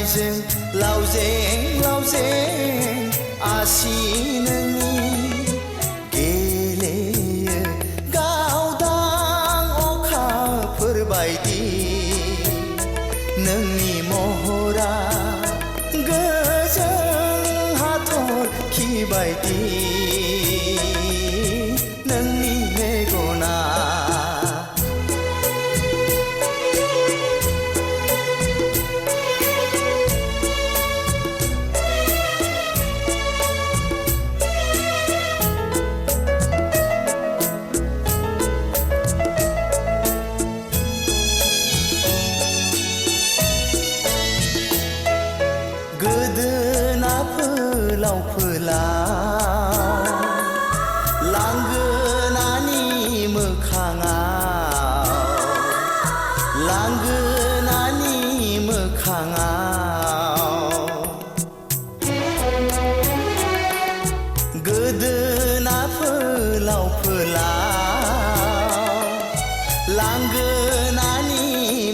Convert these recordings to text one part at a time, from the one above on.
खानायजों लावजें लावजें आसि नोंनि गेलेयो गावदां अखाफोर बायदि नोंनि महरा गोजों हाथरखि बायदि नोंनि मेगना गोदोना फोलाव फोलाव लांगोनानि मोखाङाव लांगोनानि मोखाङाव गोदोना फोलाव फोलाव लांगोनानि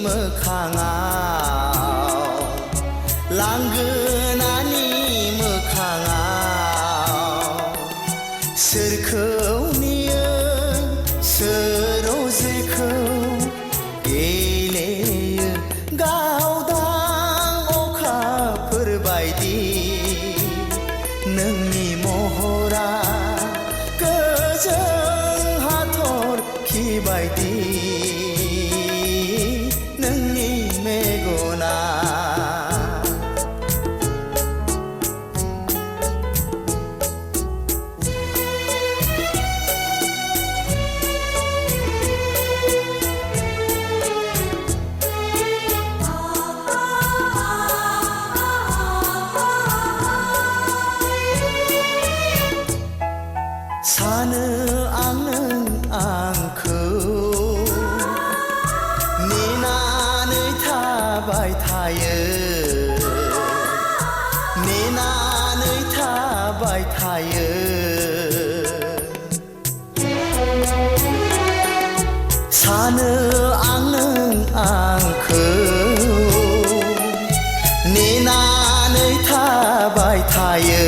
मोखाङाव लांगोनानि मोखाङाव सोरखौ नेयो सोर जेखौ गेलेयो गावदां अखाफोर बायदि नोंनि महरा गोजों हाथरखि बायदि नोंनि मेगना सानो आं नों आंखौ नेनानै थाबाय थायो नेनानै थाबाय थायो सानो आं नों आंखौ नेनानै थाबाय थायो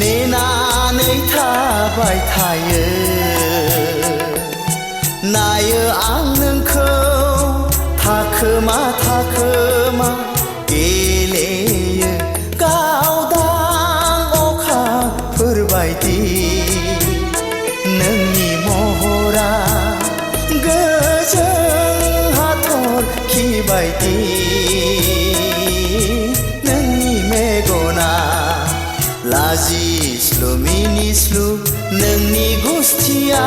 नेनानै थाबाय थायो नायो आं नोंखौ थाखोमा थाखोमा गेलेयो गावदां अखाफोर बायदि नोंनि महरा गोजों हाथरखि बायदि नोंनि मेगना लाजिस्लु मिनिस्लु नोंनि गुस्थिया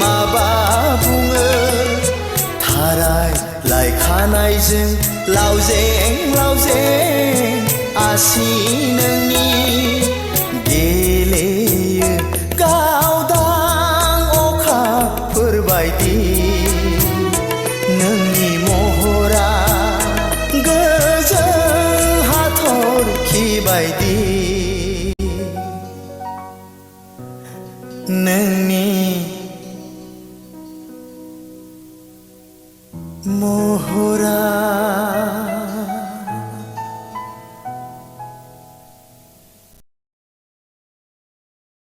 माबा बुङो थाराय लायखानायजों लावजें लावजें आसि नोंनि गेलेयो गावदां अखाफोर बायदि नोंनि महरा गोजों हाथरखि बायदि नोंनि महरा